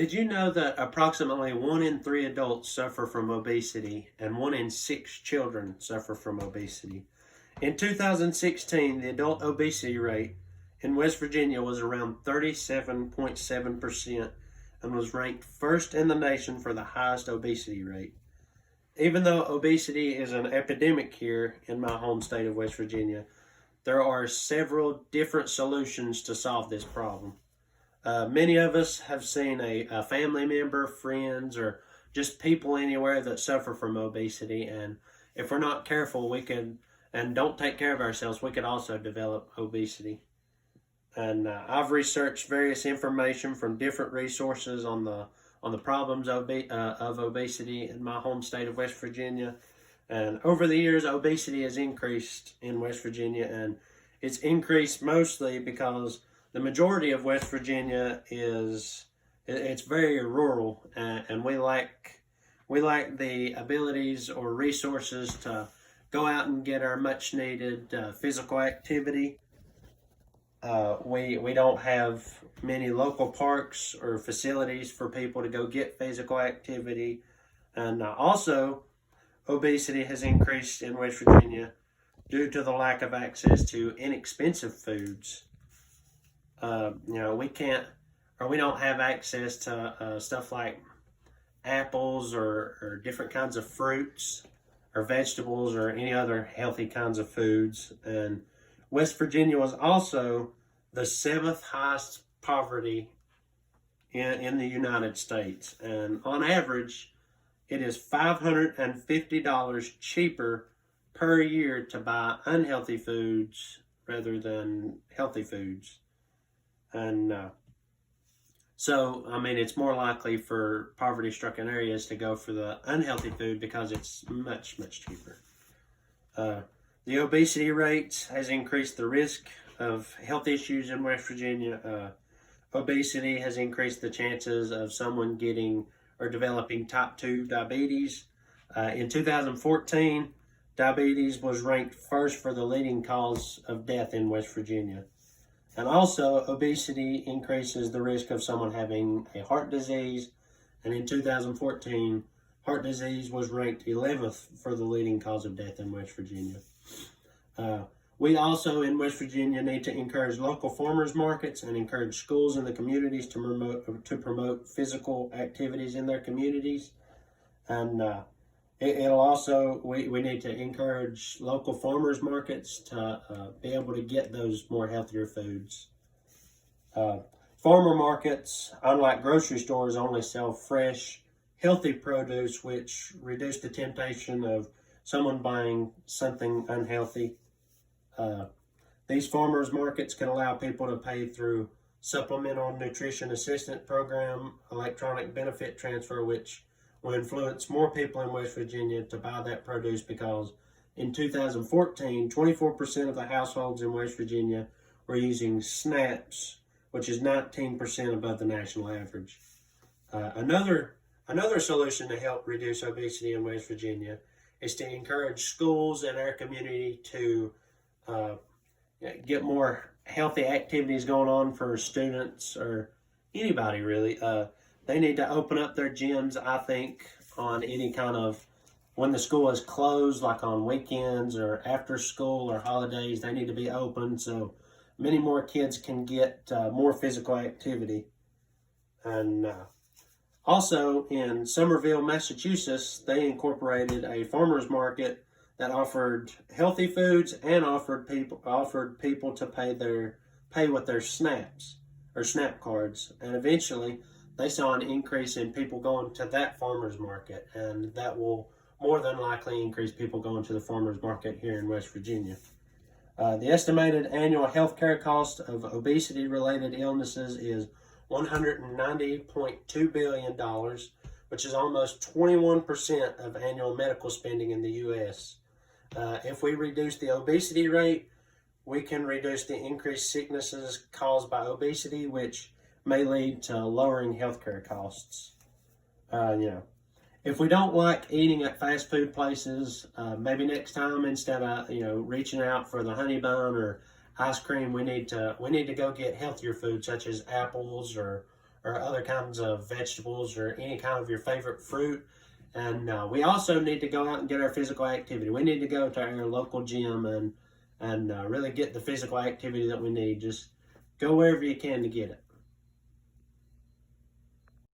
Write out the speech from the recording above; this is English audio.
Did you know that approximately 1 in 3 adults suffer from obesity and 1 in 6 children suffer from obesity? In 2016, the adult obesity rate in West Virginia was around 37.7% and was ranked first in the nation for the highest obesity rate. Even though obesity is an epidemic here in my home state of West Virginia, there are several different solutions to solve this problem. Many of us have seen a family member, friends, or just people anywhere that suffer from obesity. And if we're not careful, and don't take care of ourselves, we could also develop obesity. And I've researched various information from different resources on the problems of obesity in my home state of West Virginia. And over the years, obesity has increased in West Virginia, and it's increased mostly because the majority of West Virginia it's very rural, and we lack the abilities or resources to go out and get our much needed physical activity. We don't have many local parks or facilities for people to go get physical activity, and also obesity has increased in West Virginia due to the lack of access to inexpensive foods. We don't have access to stuff like apples or different kinds of fruits or vegetables or any other healthy kinds of foods. And West Virginia was also the seventh highest poverty in the United States. And on average, it is $550 cheaper per year to buy unhealthy foods rather than healthy foods. And it's more likely for poverty-stricken areas to go for the unhealthy food because it's much, much cheaper. The obesity rate has increased the risk of health issues in West Virginia. Obesity has increased the chances of someone getting or developing type 2 diabetes. In 2014, diabetes was ranked first for the leading cause of death in West Virginia. And also, obesity increases the risk of someone having a heart disease. And in 2014, heart disease was ranked 11th for the leading cause of death in West Virginia. We also, in West Virginia, need to encourage local farmers markets and encourage schools in the communities to promote physical activities in their communities. And we need to encourage local farmers markets to be able to get those more healthier foods. Farmer markets, unlike grocery stores, only sell fresh, healthy produce, which reduce the temptation of someone buying something unhealthy. These farmers markets can allow people to pay through Supplemental Nutrition Assistance Program, electronic benefit transfer, which will influence more people in West Virginia to buy that produce because in 2014, 24% of the households in West Virginia were using SNAPs, which is 19% above the national average. Another solution to help reduce obesity in West Virginia is to encourage schools in our community to get more healthy activities going on for students or anybody really. They need to open up their gyms, I think, on any kind of, when the school is closed, like on weekends or after school or holidays, they need to be open so many more kids can get more physical activity. And also in Somerville, Massachusetts, they incorporated a farmer's market that offered healthy foods and offered people to pay with their SNAPs or SNAP cards. And eventually they saw an increase in people going to that farmer's market, and that will more than likely increase people going to the farmer's market here in West Virginia. The estimated annual healthcare cost of obesity-related illnesses is $190.2 billion, which is almost 21% of annual medical spending in the U.S. If we reduce the obesity rate, we can reduce the increased sicknesses caused by obesity, which may lead to lowering healthcare costs. If we don't like eating at fast food places, maybe next time instead of reaching out for the honey bun or ice cream, we need to go get healthier food such as apples or or other kinds of vegetables or any kind of your favorite fruit. And we also need to go out and get our physical activity. We need to go to our local gym and really get the physical activity that we need. Just go wherever you can to get it.